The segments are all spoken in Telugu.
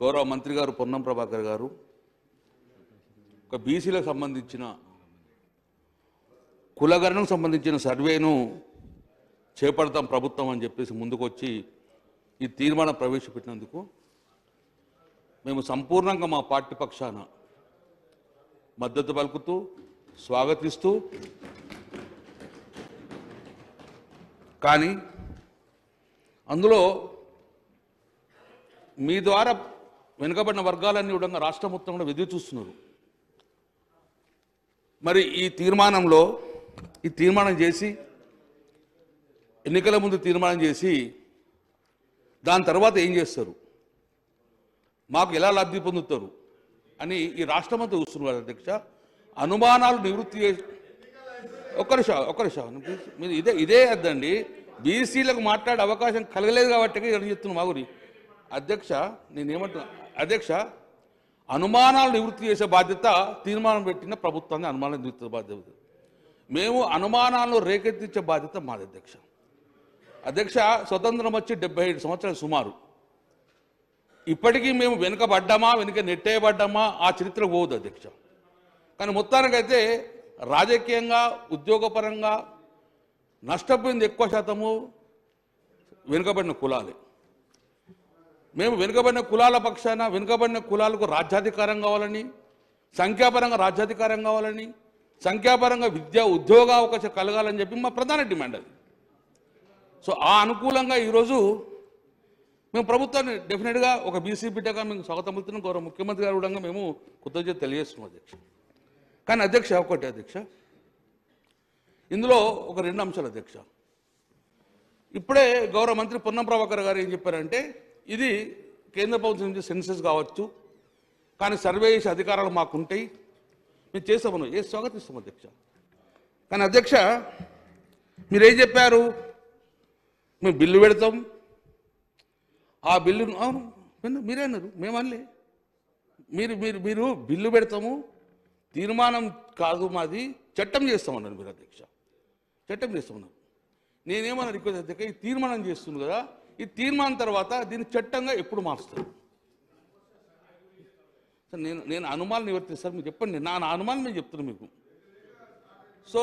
గౌరవ మంత్రి గారు పొన్నం ప్రభాకర్ గారు ఒక బీసీలకు సంబంధించిన కులగణనకు సంబంధించిన సర్వేను చేపడతాం ప్రభుత్వం అని చెప్పేసి ముందుకు వచ్చి ఈ తీర్మానం ప్రవేశపెట్టినందుకు మేము సంపూర్ణంగా మా పార్టీ పక్షాన మద్దతు పలుకుతూ స్వాగతిస్తూ, కానీ అందులో మీ ద్వారా వెనుకబడిన వర్గాలన్నీ కూడా రాష్ట్రం మొత్తం కూడా ఎదురు చూస్తున్నారు. మరి ఈ తీర్మానం చేసి ఎన్నికల ముందు తీర్మానం చేసి దాని తర్వాత ఏం చేస్తారు, మాకు ఎలా లబ్ధి పొందుతారు అని ఈ రాష్ట్రమంతా చూస్తున్నారు. అధ్యక్ష, అనుమానాలు నివృత్తి చేసి ఒక్క నిమిషం మీరు ఇదే అద్దండి. బీసీలకు మాట్లాడే అవకాశం కలగలేదు కాబట్టి చెప్తున్నాను మా గురి. అధ్యక్ష, నేనేమంటున్నా అధ్యక్ష, అనుమానాలు నివృత్తి చేసే బాధ్యత తీర్మానం పెట్టిన ప్రభుత్వాన్ని అనుమానాలు నివృత్తి బాధ్యత. మేము అనుమానాలను రేకెత్తించే బాధ్యత మాది. అధ్యక్ష, స్వతంత్రం వచ్చి 75 సంవత్సరాలు సుమారు. ఇప్పటికీ మేము వెనుక నెట్టేయబడ్డామా ఆ చరిత్రకు పోదు అధ్యక్ష. కానీ మొత్తానికైతే రాజకీయంగా ఉద్యోగపరంగా నష్టపోయింది ఎక్కువ శాతము వెనుకబడిన కులాలే. మేము వెనుకబడిన కులాల పక్షాన వెనుకబడిన కులాలకు రాజ్యాధికారం కావాలని, సంఖ్యాపరంగా రాజ్యాధికారం కావాలని, సంఖ్యాపరంగా విద్యా ఉద్యోగ అవకాశం కలగాలని చెప్పి మా ప్రధాన డిమాండ్ అది. సో ఆ అనుకూలంగా ఈరోజు మేము ప్రభుత్వాన్ని డెఫినెట్గా ఒక బీసీ బిడ్డగా మేము స్వాగతం పలుకుతున్నాం. గౌరవ ముఖ్యమంత్రి గారు కూడా మేము కృతజ్ఞత తెలియజేస్తున్నాం అధ్యక్ష. కానీ అధ్యక్ష అధ్యక్ష, ఇందులో ఒక 2 అంశాలు అధ్యక్ష. ఇప్పుడే గౌరవ మంత్రి పొన్నం ప్రభాకర్ గారు ఏం చెప్పారంటే, ఇది కేంద్ర ప్రభుత్వం నుంచి సెన్సెస్ కావచ్చు, కానీ సర్వే చేసే అధికారాలు మాకుంటాయి, మేము చేస్తామను స్వాగతిస్తాం అధ్యక్ష. కానీ అధ్యక్ష, మీరేం చెప్పారు, మేము బిల్లు పెడతాం, ఆ బిల్లును అవును మీరే అన్నారు, మేమనలే. మీరు బిల్లు పెడతాము, తీర్మానం కాదు మాది, చట్టం చేస్తామన్నారు మీరు అధ్యక్ష. చట్టం చేస్తామన్నారు. నేనేమన్నా రిక్వెస్ట్ అధ్యక్ష, ఈ తీర్మానం చేస్తుంది కదా, ఈ తీర్మానం తర్వాత దీన్ని చట్టంగా ఎప్పుడు మారుస్తారు సార్? నేను అనుమానం నివర్తిస్తాను, మీరు చెప్పండి. నా అనుమానం నేను చెప్తున్నాను మీకు. సో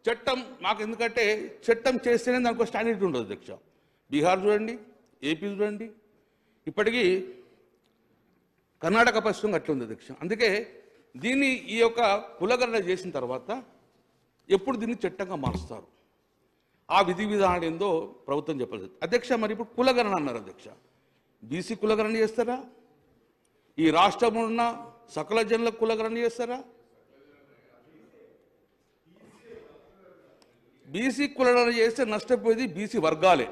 చట్టం మాకు, ఎందుకంటే చట్టం చేస్తేనే దానికి స్టాండర్డ్ ఉండదు అధ్యక్ష. బీహార్ చూడండి, ఏపీ చూడండి, ఇప్పటికీ కర్ణాటక పశ్చిమ అట్లుంది అధ్యక్ష. అందుకే దీన్ని ఈ యొక్క కులగణన చేసిన తర్వాత ఎప్పుడు దీన్ని చట్టంగా మారుస్తారు, ఆ విధి విధానం ఏందో ప్రభుత్వం చెప్పలేదు అధ్యక్ష. మరి ఇప్పుడు కులగణన అన్నారు అధ్యక్ష, బీసీ కులగణన చేస్తారా? ఈ రాష్ట్రంలో ఉన్న సకల జనుల కులగణన చేస్తారా? బీసీ కులగణన చేస్తే నష్టపోయేది బీసీ వర్గాలే.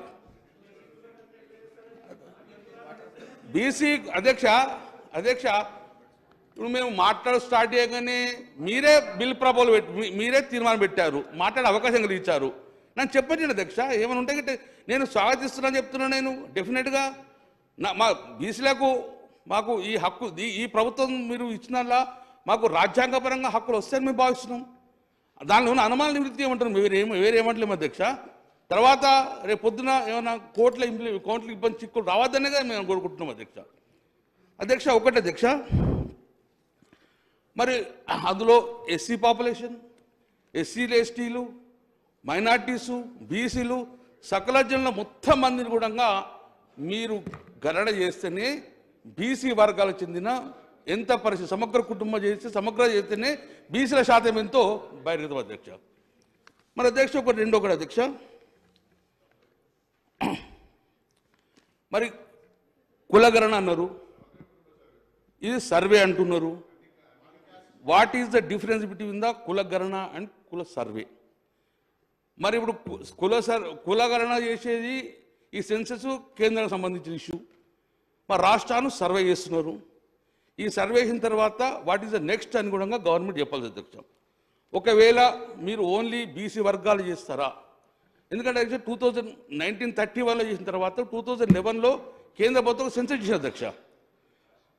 బీసీ అధ్యక్ష ఇప్పుడు మేము స్టార్ట్ చేయగానే మీరే బిల్ ప్రపోజల్ మీరే తీర్మానం పెట్టారు, మాట్లాడే అవకాశం కలిగించారు. నన్ను చెప్పండి అధ్యక్ష, ఏమైనా ఉంటే నేను స్వాగతిస్తున్నాను చెప్తున్నాను. నేను డెఫినెట్గా మా బీసీలకు మాకు ఈ హక్కు, ఈ ప్రభుత్వం మీరు ఇచ్చినలా మాకు రాజ్యాంగపరంగా హక్కులు వస్తాయని మేము భావిస్తున్నాం. దానిలో ఉన్న అనుమానాలు నివృత్తి ఏమంటున్నాం, వేరేమంటలేము అధ్యక్ష. తర్వాత రేపు పొద్దున ఏమైనా కోర్టుల ఇబ్బంది చిక్కులు రావద్దనేగా మేము కోరుకుంటున్నాం అధ్యక్ష. ఒకటి అధ్యక్ష, మరి అందులో ఎస్సీ పాపులేషన్, ఎస్సీలు, ఎస్టీలు, మైనార్టీసు, బీసీలు, సకల జనుల మొత్తం మందిని కూడా మీరు గణన చేస్తేనే బీసీ వర్గాలకు చెందిన ఎంత పరిస్థితి సమగ్ర కుటుంబం చేస్తేనే బీసీల శాతం ఎంతో బయటకు అధ్యక్ష. మరి అధ్యక్ష ఒకటి అధ్యక్ష, మరి కులగణన అన్నారు, ఇది సర్వే అంటున్నారు. What is the difference between the కులగణన అండ్ కుల సర్వే? మరి ఇప్పుడు కులగణన చేసేది ఈ సెన్సెస్ కేంద్రానికి సంబంధించిన ఇష్యూ, మరి రాష్ట్రాన్ని సర్వే చేస్తున్నారు. ఈ సర్వే చేసిన తర్వాత వాట్ ఈజ్ ద నెక్స్ట్ అని కూడా గవర్నమెంట్ చెప్పాల్సి అధ్యక్ష. ఒకవేళ మీరు ఓన్లీ బీసీ వర్గాలు చేస్తారా? ఎందుకంటే 1931లో చేసిన తర్వాత 2011లో కేంద్ర ప్రభుత్వం సెన్సెస్ చేసిన అధ్యక్ష.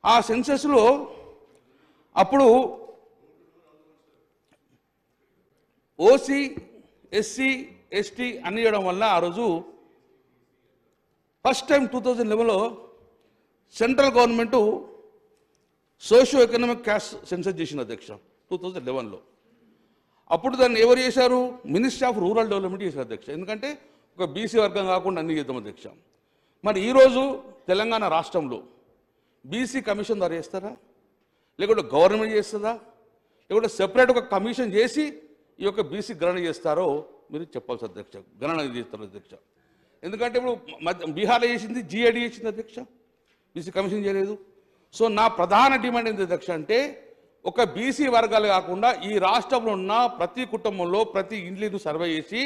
ఆ సెన్సెస్లో అప్పుడు ఓసీ, ఎస్సీ, ఎస్టీ అని చేయడం వల్ల ఆ రోజు ఫస్ట్ టైం 2011లో central government socio economic caste census చేసిన అధ్యక్ష 2011లో. అప్పుడు దాన్ని ఎవరు చేశారు? మినిస్ట్రీ ఆఫ్ రూరల్ డెవలప్మెంట్ చేశారు అధ్యక్ష. ఎందుకంటే ఒక బీసీ వర్గం కాకుండా అన్ని చేద్దాం అధ్యక్ష. మరి ఈరోజు తెలంగాణ రాష్ట్రంలో బీసీ కమిషన్ ద్వారా చేస్తారా, లేకుంటే గవర్నమెంట్ చేస్తుందా, లేకుంటే సెపరేట్ ఒక కమిషన్ చేసి ఈ యొక్క బీసీ గణన చేస్తారో మీరు చెప్పాల్సి అధ్యక్ష. గణన చేస్తారు అధ్యక్ష. ఎందుకంటే ఇప్పుడు బీహార్లో చేసింది, జీఏడీ చేసింది అధ్యక్ష, బీసీ కమిషన్ చేయలేదు. సో నా ప్రధాన డిమాండ్ ఏంటి అధ్యక్ష అంటే, ఒక బీసీ వర్గాలు కాకుండా ఈ రాష్ట్రంలో ఉన్న ప్రతి కుటుంబంలో ప్రతి ఇండ్లను సర్వే చేసి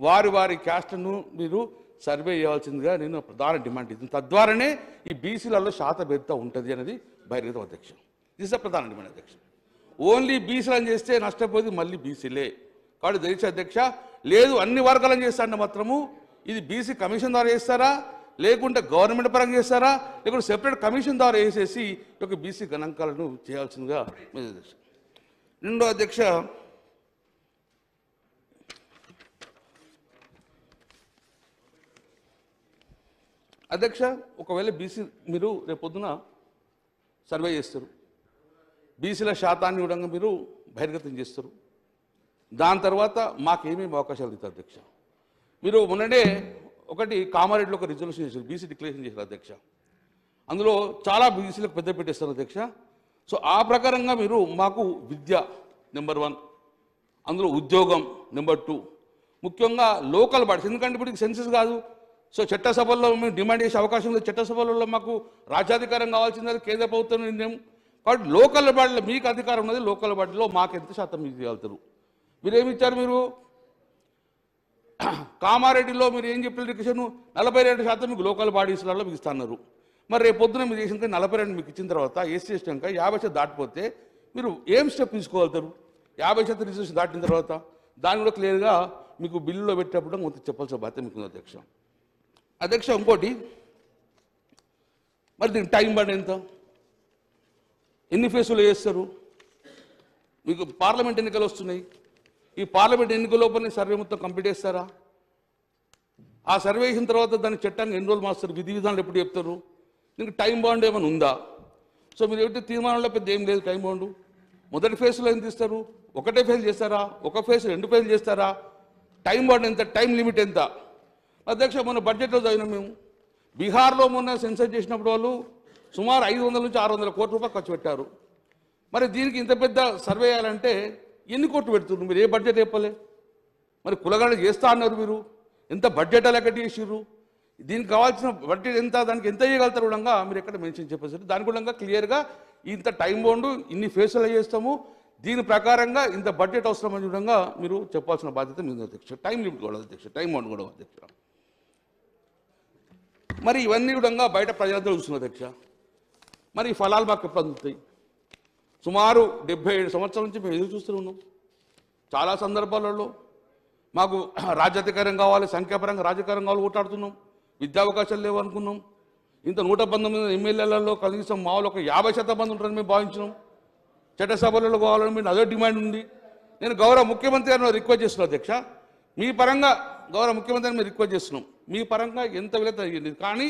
వారి వారి క్యాస్ట్ను మీరు సర్వే చేయాల్సిందిగా నేను ప్రధాన డిమాండ్ ఇస్తుంది. తద్వారానే ఈ బీసీలలో శాతభేదత ఉంటుంది అనేది బహిర్గతం అధ్యక్ష. ఇది ప్రధాన డిమాండ్ అధ్యక్ష. ఓన్లీ బీసీలను చేస్తే నష్టపోయేది మళ్ళీ బీసీలే. కాబట్టి దయచేసి అధ్యక్ష, లేదు అన్ని వర్గాలను చేస్తారంటే మాత్రము ఇది బీసీ కమిషన్ ద్వారా చేస్తారా, లేకుంటే గవర్నమెంట్ పరంగా చేస్తారా, లేకుంటే సెపరేట్ కమిషన్ ద్వారా వేసేసి ఈ యొక్క బీసీ గణాంకాలను చేయాల్సిందిగా అధ్యక్ష. రెండో అధ్యక్ష, ఒకవేళ బీసీ మీరు రేపొద్దున సర్వే చేస్తారు, బీసీల శాతాన్ని కూడా మీరు బహిర్గతం చేస్తారు. దాని తర్వాత మాకేమేమి అవకాశాలు ఇస్తారు అధ్యక్ష? మీరు మొన్ననే ఒకటి కామారెడ్డిలో ఒక రిజల్యూషన్ చేశారు, బీసీ డిక్లరేషన్ చేశారు అధ్యక్ష. అందులో చాలా బీసీలకు పెద్ద పెట్టేస్తారు అధ్యక్ష. సో ఆ ప్రకారంగా మీరు మాకు విద్య నెంబర్ 1, అందులో ఉద్యోగం నెంబర్ 2, ముఖ్యంగా లోకల్ బాడీస్. ఎందుకంటే ఇప్పుడు సెన్సస్ కాదు, సో చట్టసభల్లో మేము డిమాండ్ చేసే అవకాశం లేదు. చట్టసభలలో మాకు రాజ్యాధికారం కావాల్సింది కేంద్ర ప్రభుత్వం నిర్ణయం. కాబట్టి లోకల్ బాడీలో మీకు అధికారం ఉన్నది, లోకల్ బాడీలో మాకు ఎంత శాతం మీకు చేయగలుగుతారు? మీరేమిచ్చారు? మీరు కామారెడ్డిలో మీరు ఏం చెప్పిన రిక్షన్ 42% మీకు లోకల్ బాడీస్లలో మీకు ఇస్తున్నారు. మరి రేపు పొద్దున మీరు చేసిన 42 మీకు ఇచ్చిన తర్వాత ఎస్సీ ఎస్టీ కనుక 50% దాటిపోతే మీరు ఏం స్టెప్ తీసుకోగలుగుతారు? 50% రిజర్వేషన్ దాటిన తర్వాత దాన్ని కూడా క్లియర్గా మీకు బిల్లులో పెట్టేటప్పుడు మొత్తం చెప్పాల్సిన బాధ్యత మీకు ఉంది అధ్యక్ష. ఇంకోటి, మరి దీనికి టైం బాండ్ ఎంత, ఎన్ని ఫేసులు చేస్తారు? మీకు పార్లమెంట్ ఎన్నికలు వస్తున్నాయి, ఈ పార్లమెంట్ ఎన్నికల లోపలనే సర్వే మొత్తం కంప్లీట్ చేస్తారా? ఆ సర్వే చేసిన తర్వాత దాని చట్టాన్ని ఎన్ని రోజులు మాస్తారు? విధి విధానాలు ఎప్పుడు చెప్తారు? దీనికి టైం బాండ్ ఏమైనా ఉందా? సో మీరు ఏమిటి తీర్మానంలో పెద్ద ఏం లేదు టైం బాండ్. మొదటి ఫేజ్లో ఏం తీస్తారు? ఒకటే ఫేజ్ చేస్తారా, ఒక ఫేజ్ 2 ఫేజ్ చేస్తారా? టైం బాండ్ ఎంత, టైం లిమిట్ ఎంత? అధ్యక్ష, మొన్న బడ్జెట్లో చదివినాం మేము, బీహార్లో మొన్న సెన్సస్ చేసినప్పుడు వాళ్ళు సుమారు 500 నుంచి 600 కోట్ల రూపాయలు ఖర్చు పెట్టారు. మరి దీనికి ఇంత పెద్ద సర్వే చేయాలంటే ఎన్ని కోట్లు పెడుతున్నారు? మీరు ఏ బడ్జెట్ చెప్పలే. మరి కులగణన చేస్తా అన్నారు, మీరు ఎంత బడ్జెట్ అలా కట్టి చేసిర్రు? దీనికి కావాల్సిన బడ్జెట్ ఎంత, దానికి ఎంత చేయగలుగుతారు కూడా మీరు ఎక్కడ మెన్షన్ చెప్పేసారు. దాని కూడా క్లియర్గా ఇంత టైం బాండ్ ఇన్ని ఫేసులు చేస్తాము, దీని ప్రకారంగా ఇంత బడ్జెట్ అవసరం అని కూడా మీరు చెప్పాల్సిన బాధ్యత మీద అధ్యక్ష. టైం లిమిట్ కూడా అధ్యక్ష, టైం బాండ్ కూడా అధ్యక్ష. మరి ఇవన్నీ కూడా బయట ప్రజలందరూ చూస్తున్నారు అధ్యక్ష. మరి ఈ ఫలాలు మాకు ఎప్పుడు అందుతాయి? సుమారు 77 సంవత్సరాల నుంచి మేము ఎదురు చూస్తూ ఉన్నాం. చాలా సందర్భాలలో మాకు రాజ్యాధికారం కావాలి, సంఖ్యాపరంగా రాజకీయం కావాలి ఓటాడుతున్నాం, విద్యా అవకాశాలు లేవు అనుకున్నాం. ఇంత 119 ఎమ్మెల్యేలలో కనీసం మామూలు ఒక 50% మంది ఉంటారని మేము భావించినాం. చట్టసభలలో కావాలని మీరు అదే డిమాండ్ ఉంది. నేను గౌరవ ముఖ్యమంత్రి గారిని రిక్వెస్ట్ చేస్తున్నాను అధ్యక్ష, మీ పరంగా గౌరవ ముఖ్యమంత్రి గారిని రిక్వెస్ట్ చేస్తున్నాం, మీ పరంగా ఎంత వీలైతే అయ్యింది. కానీ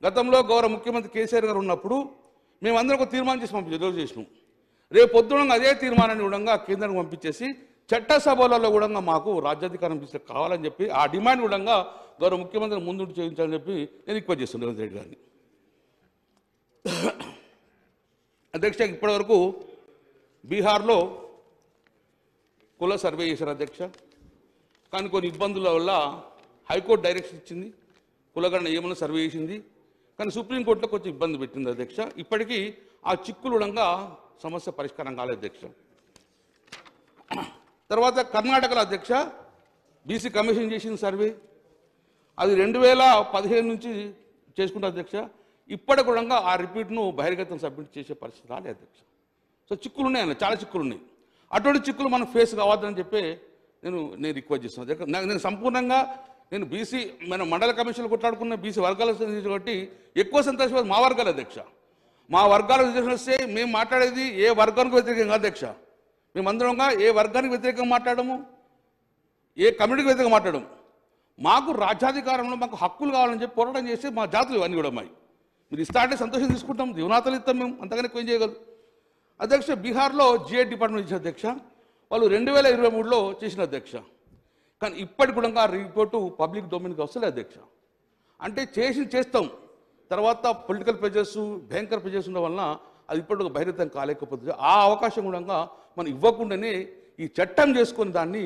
గతంలో గౌరవ ముఖ్యమంత్రి కేసీఆర్ గారు ఉన్నప్పుడు మేమందరం ఒక తీర్మానం చేసి పంపించి చేసినాం. రేపు పొద్దున అదే తీర్మానాన్ని కూడా కేంద్రానికి పంపించేసి చట్టసభలలో కూడా మాకు రాజ్యాధికారం తీసుకు కావాలని చెప్పి ఆ డిమాండ్ కూడా గౌరవ ముఖ్యమంత్రి ముందుండి చేయించాలని చెప్పి నేను రిక్వెస్ట్ చేస్తున్నాను రేవంత్ రెడ్డి గారిని. అధ్యక్ష, ఇప్పటివరకు బీహార్లో కుల సర్వే చేశారు అధ్యక్ష. కానీ కొన్ని ఇబ్బందుల వల్ల హైకోర్టు డైరెక్షన్ ఇచ్చింది, కులగణన ఏమన్నా సర్వే చేసింది, కానీ సుప్రీంకోర్టులో కొంచెం ఇబ్బంది పెట్టింది అధ్యక్ష. ఇప్పటికీ ఆ చిక్కులుడంగా సమస్య పరిష్కారం కాలేదు అధ్యక్ష. తర్వాత కర్ణాటకలో అధ్యక్ష బీసీ కమిషన్ చేసిన సర్వే అది 2015 నుంచి చేసుకుంటారు అధ్యక్ష. ఇప్పటి కూడా ఆ రిపీట్ను బహిర్గతం సబ్మిట్ చేసే పరిస్థితి రాలేదు అధ్యక్ష. సో చిక్కులు ఉన్నాయన్న, చాలా చిక్కులు ఉన్నాయి. అటువంటి చిక్కులు మనం ఫేస్ కావద్దని చెప్పి నేను రిక్వెస్ట్ చేస్తున్నాను. నేను సంపూర్ణంగా నేను బీసీ మన మండల కమిషన్లు కొట్లాడుకున్న బీసీ వర్గాల కాబట్టి ఎక్కువ సంతోషం మా వర్గాల అధ్యక్ష. మా వర్గాల రిజర్వేషన్ వస్తే మేము మాట్లాడేది ఏ వర్గానికి వ్యతిరేకంగా అధ్యక్ష. మేమందరంగా ఏ వర్గానికి వ్యతిరేకంగా మాట్లాడము, ఏ కమ్యూనిటీకి వ్యతిరేకంగా మాట్లాడము. మాకు రాజ్యాధికారంలో మాకు హక్కులు కావాలని చెప్పి పోరాటం చేస్తే మా జాతులు ఇవన్నీ కూడా మాయి. మీరు ఇస్తా అంటే సంతోషం తీసుకుంటాం, జీవనాతలు ఇస్తాం మేము, అంతగానే ఎక్కువ ఏం చేయగలరు. అధ్యక్ష, బీహార్లో జిఐ డిపార్ట్మెంట్ ఇచ్చిన అధ్యక్ష, వాళ్ళు 2023లో చేసిన అధ్యక్ష, కానీ ఇప్పటికి కూడా ఆ రిపోర్టు పబ్లిక్ డొమైన్కి వస్తలే అధ్యక్ష. అంటే చేస్తాం, తర్వాత పొలిటికల్ ప్రెజర్స్, భయంకర ప్రెజర్స్ ఉండడం వలన అది ఇప్పటికి బహిర్గతం కాలేకపోతుంది. ఆ అవకాశం కూడా మనం ఇవ్వకుండానే ఈ చట్టం చేసుకుని దాన్ని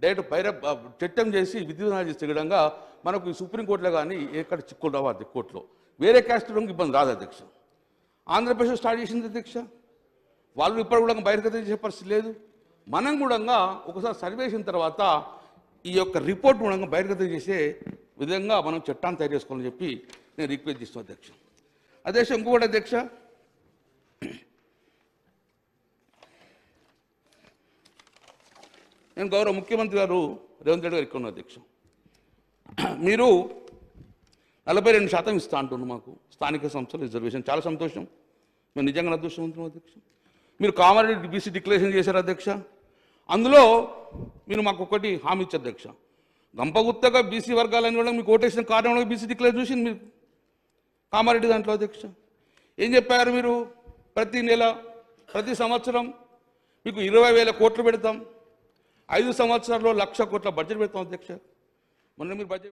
డైరెక్ట్ చట్టం చేసి విధివిధానం చేసే విధంగా మనకు ఈ సుప్రీంకోర్టులో కానీ ఎక్కడ చిక్కులు రావాలి కోర్టులో, వేరే క్యాస్ట్ ఇబ్బంది రాదు అధ్యక్ష. ఆంధ్రప్రదేశ్ స్టార్ట్ చేసింది అధ్యక్ష, వాళ్ళు ఇప్పుడు కూడా బహిర్గతం చేసే పరిస్థితి లేదు. మనం కూడా ఒకసారి సర్వే చేసిన తర్వాత ఈ యొక్క రిపోర్ట్ కూడా బహిర్గతం చేసే విధంగా మనం చట్టాన్ని తయారు చేసుకోవాలని చెప్పి నేను రిక్వెస్ట్ చేస్తున్నాను అధ్యక్ష. అధ్యక్ష, ఇంకొకటి అధ్యక్ష, నేను గౌరవ ముఖ్యమంత్రి గారు రేవంత్ రెడ్డి గారు ఇక్కడ ఉన్న అధ్యక్ష, మీరు 42% ఇస్తా అంటున్నారు మాకు స్థానిక సంస్థల రిజర్వేషన్, చాలా సంతోషం, మేము నిజంగా అదృష్టవంతున్నాం అధ్యక్ష. మీరు కామారెడ్డి బీసీ డిక్లరేషన్ చేశారు అధ్యక్ష, అందులో మీరు మాకు ఒకటి హామీ ఇచ్చారు అధ్యక్ష, గంపగుత్తగా బీసీ వర్గాలని కూడా మీకు ఓటేసిన కారణంలో బీసీ డిక్లేర్ చూసి మీరు కామారెడ్డి దాంట్లో అధ్యక్ష ఏం చెప్పారు మీరు, ప్రతి నెల ప్రతి సంవత్సరం మీకు 20,000 కోట్లు పెడతాం, 5 సంవత్సరాల్లో 1,00,000 కోట్ల బడ్జెట్ పెడతాం అధ్యక్ష. మొన్న మీరు బడ్జెట్